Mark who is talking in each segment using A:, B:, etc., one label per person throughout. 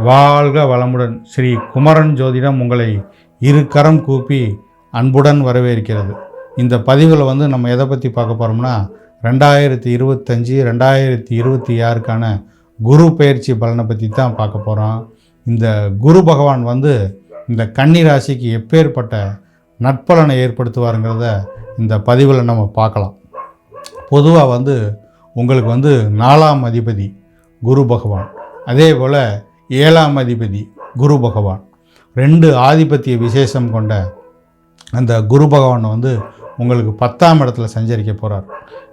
A: வாழ்க வளமுடன். ஸ்ரீ குமரன் ஜோதிடம் உங்களை இரு கரம் கூப்பி அன்புடன் வரவேற்கிறது. இந்த பதிவில் நம்ம எதை பற்றி பார்க்க போகிறோம்னா 2025 2026க்கான குரு பயிற்சி பலனை பற்றி தான் பார்க்க போகிறோம். இந்த குரு பகவான் இந்த கன்னி ராசிக்கு எப்பேற்பட்ட நட்பலனை ஏற்படுத்துவாருங்கிறத இந்த பதிவில் நம்ம பார்க்கலாம். பொதுவாக உங்களுக்கு 4ஆம் அதிபதி குரு பகவான், அதே போல் 7ஆம் அதிபதி குரு பகவான், 2 ஆதிபத்திய விசேஷம் கொண்ட அந்த குரு பகவான் உங்களுக்கு 10ஆம் இடத்துல சஞ்சரிக்க போகிறார்.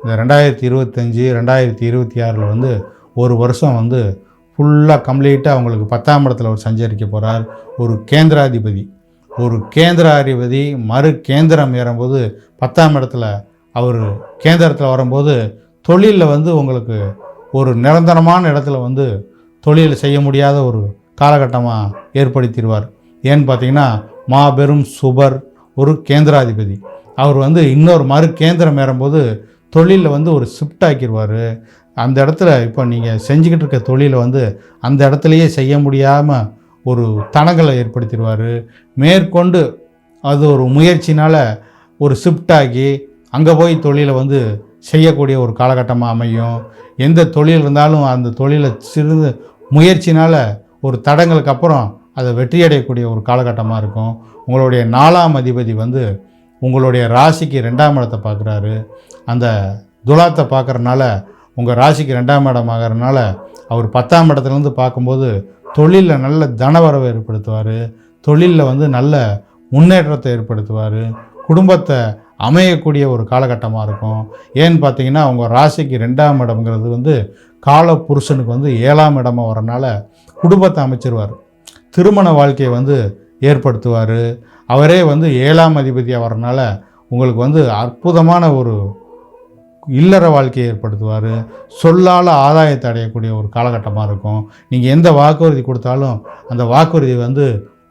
A: இந்த 2025 2026 ஒரு வருஷம் ஃபுல்லாக கம்ப்ளீட்டாக அவங்களுக்கு 10ஆம் இடத்துல ஒரு சஞ்சரிக்க போகிறார். ஒரு கேந்திராதிபதி மறு கேந்திரம் ஏறும்போது 10ஆம் இடத்துல அவர் கேந்திரத்தில் வரும்போது தொழிலில் உங்களுக்கு ஒரு நிரந்தரமான இடத்துல தொழில் செய்ய முடியாத ஒரு காலகட்டமாக ஏற்படுத்திடுவார். ஏன்னு பார்த்தீங்கன்னா மாபெரும் சுபர், ஒரு கேந்திராதிபதி. அவர் இன்னொரு மறு கேந்திரம் ஏறும்போது தொழிலில் ஒரு ஷிஃப்ட் ஆக்கிடுவார். அந்த இடத்துல இப்போ நீங்கள் செஞ்சுக்கிட்டு இருக்க தொழிலை அந்த இடத்துலையே செய்ய முடியாமல் ஒரு தடங்களை ஏற்படுத்திடுவார். மேற்கொண்டு அது ஒரு முயற்சினால் ஒரு ஷிஃப்ட் ஆகி அங்கே போய் தொழிலை செய்யக்கூடிய ஒரு காலகட்டமாக அமையும். எந்த தொழில் இருந்தாலும் அந்த தொழிலை சிறிது முயற்சினால் ஒரு தடங்களுக்கு அப்புறம் அதை வெற்றியடையக்கூடிய ஒரு காலகட்டமாக இருக்கும். உங்களுடைய 4ஆம் அதிபதி உங்களுடைய ராசிக்கு 2ஆம் இடத்தை பார்க்குறாரு. அந்த துலாத்தை பார்க்குறதுனால உங்கள் ராசிக்கு 2ஆம் இடம் ஆகிறதுனால அவர் 10ஆம் இடத்துலேருந்து பார்க்கும்போது தொழிலில் நல்ல தனவரவை ஏற்படுத்துவார். தொழிலில் நல்ல முன்னேற்றத்தை ஏற்படுத்துவார். குடும்பத்தை அமையக்கூடிய ஒரு காலகட்டமாக இருக்கும். ஏன்னு பார்த்தீங்கன்னா உங்கள் ராசிக்கு 2ஆம் இடம்ங்கிறது கால புருஷனுக்கு 7ஆம் இடமாக வரனால குடும்பத்தை அமைச்சிருவார். திருமண வாழ்க்கையை ஏற்படுத்துவார். அவரே 7ஆம் அதிபதியாக வரனால உங்களுக்கு அற்புதமான ஒரு இல்லற வாழ்க்கையை ஏற்படுத்துவார். சொல்லால் ஆதாயத்தை அடையக்கூடிய ஒரு காலகட்டமாக இருக்கும். நீங்கள் எந்த வாக்குறுதி கொடுத்தாலும் அந்த வாக்குறுதி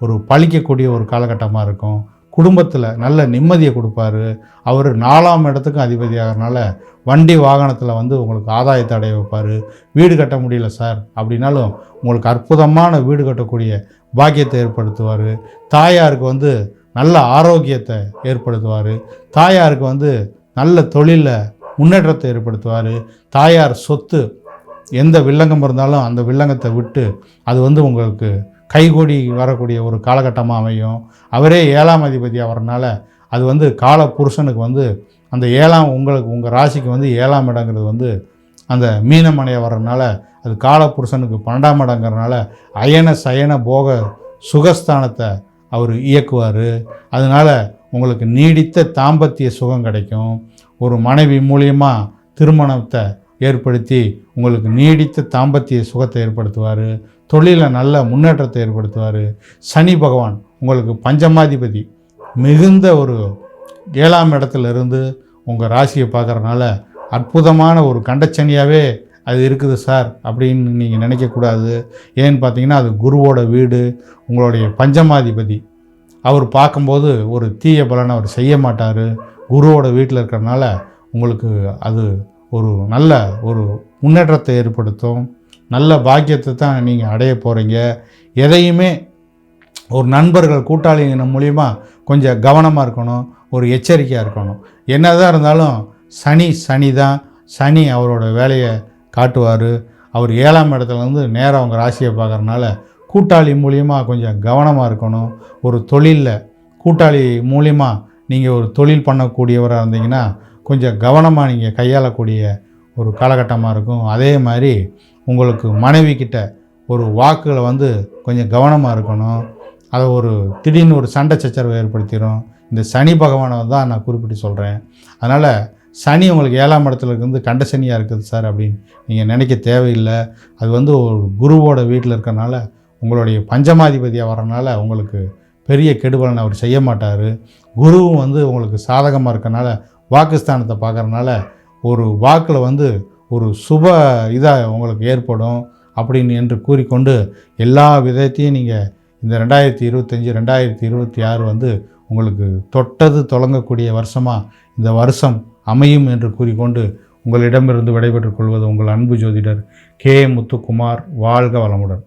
A: ஒரு பழிக்கக்கூடிய ஒரு காலகட்டமாக இருக்கும். குடும்பத்தில் நல்ல நிம்மதியை கொடுப்பார். அவர் 4ஆம் இடத்துக்கும் அதிபதி ஆகிறனால வண்டி வாகனத்தில் உங்களுக்கு ஆதாயத்தை அடைய வைப்பார். வீடு கட்ட முடியல சார் அப்படின்னாலும் உங்களுக்கு அற்புதமான வீடு கட்டக்கூடிய பாக்கியத்தை ஏற்படுத்துவார். தாயாருக்கு நல்ல ஆரோக்கியத்தை ஏற்படுத்துவார். தாயாருக்கு நல்ல தொழிலில் முன்னேற்றத்தை ஏற்படுத்துவார். தாயார் சொத்து எந்த வில்லங்கம் இருந்தாலும் அந்த வில்லங்கத்தை விட்டு அது உங்களுக்கு கைகூடி வரக்கூடிய ஒரு காலகட்டமாக அமையும். அவரே 7ஆம் அதிபதியாக வரனால அது கால புருஷனுக்கு அந்த 7ஆம் உங்கள் ராசிக்கு 7ஆம் இடங்கிறது அந்த மீனமனையை வர்றதுனால அது கால புருஷனுக்கு 12ஆம் இடங்கிறதுனால அயன சயன போக சுகஸ்தானத்தை அவர் இயக்குவார். அதனால் உங்களுக்கு நீடித்த தாம்பத்திய சுகம் கிடைக்கும். ஒரு மனைவி மூலியமாக திருமணத்தை ஏற்படுத்தி உங்களுக்கு நீடித்த தாம்பத்திய சுகத்தை ஏற்படுத்துவார். தொழிலில் நல்ல முன்னேற்றத்தை ஏற்படுத்துவார். சனி பகவான் உங்களுக்கு பஞ்சமாதிபதி மிகுந்த ஒரு 7ஆம் இடத்துல இருந்து உங்கள் ராசியை பார்க்குறதுனால அற்புதமான ஒரு கண்டச்சனியாகவே அது இருக்குது சார் அப்படின்னு நீங்கள் நினைக்கக்கூடாது. ஏன்னு பார்த்தீங்கன்னா அது குருவோட வீடு, உங்களுடைய பஞ்சமாதிபதி. அவர் பார்க்கும்போது ஒரு தீய பலனை அவர் செய்ய மாட்டார். குருவோட வீட்டில் இருக்கிறதுனால உங்களுக்கு அது ஒரு நல்ல ஒரு முன்னேற்றத்தை ஏற்படுத்தும். நல்ல பாக்கியத்தை தான் நீங்கள் அடைய போகிறீங்க. எதையுமே ஒரு நண்பர்கள் கூட்டாளிகள் மூலிமா கொஞ்சம் கவனமாக இருக்கணும், ஒரு எச்சரிக்கையாக இருக்கணும். என்னதான் இருந்தாலும் சனி தான். சனி அவரோட வேலையை காட்டுவார். அவர் 7ஆம் இடத்துலேருந்து நேராக அவங்க ராசியை பார்க்குறதுனால கூட்டாளி மூலியமாக கொஞ்சம் கவனமாக இருக்கணும். ஒரு தொழிலில் கூட்டாளி மூலிமா நீங்கள் ஒரு தொழில் பண்ணக்கூடியவராக இருந்தீங்கன்னா கொஞ்சம் கவனமாக நீங்கள் கையாளக்கூடிய ஒரு காலகட்டமாக இருக்கும். அதே மாதிரி உங்களுக்கு மனைவி கிட்ட ஒரு வாக்குகளை கொஞ்சம் கவனமாக இருக்கணும். அதை ஒரு திடீர்னு ஒரு சண்டை சச்சரவை ஏற்படுத்திடும். இந்த சனி பகவானை தான் நான் குறிப்பிட்டு சொல்கிறேன். அதனால் சனி உங்களுக்கு 7ஆம் இடத்துல இருந்து கண்ட சனியாக இருக்குது சார் அப்படின்னு நீங்கள் நினைக்க தேவையில்லை. அது ஒரு குருவோட வீட்டில் இருக்கிறனால உங்களுடைய பஞ்சமாதிபதியாக வரனால உங்களுக்கு பெரிய கெடுபலனை அவர் செய்ய மாட்டார். குருவும் உங்களுக்கு சாதகமாக இருக்கனால வாக்குஸ்தானத்தை பார்க்குறதுனால ஒரு வாக்கில் ஒரு சுப இதாக உங்களுக்கு ஏற்படும் அப்படின்னு என்று கூறிக்கொண்டு எல்லா விதத்தையும் நீங்கள் இந்த 2025 2026 உங்களுக்கு தொட்டது தொடங்கக்கூடிய வருஷமாக இந்த வருஷம் அமையும் என்று கூறிக்கொண்டு உங்களிடமிருந்து விடைபெற்றுக் கொள்வது உங்கள் அன்பு ஜோதிடர் கே. முத்துக்குமார். வாழ்க வளமுடன்.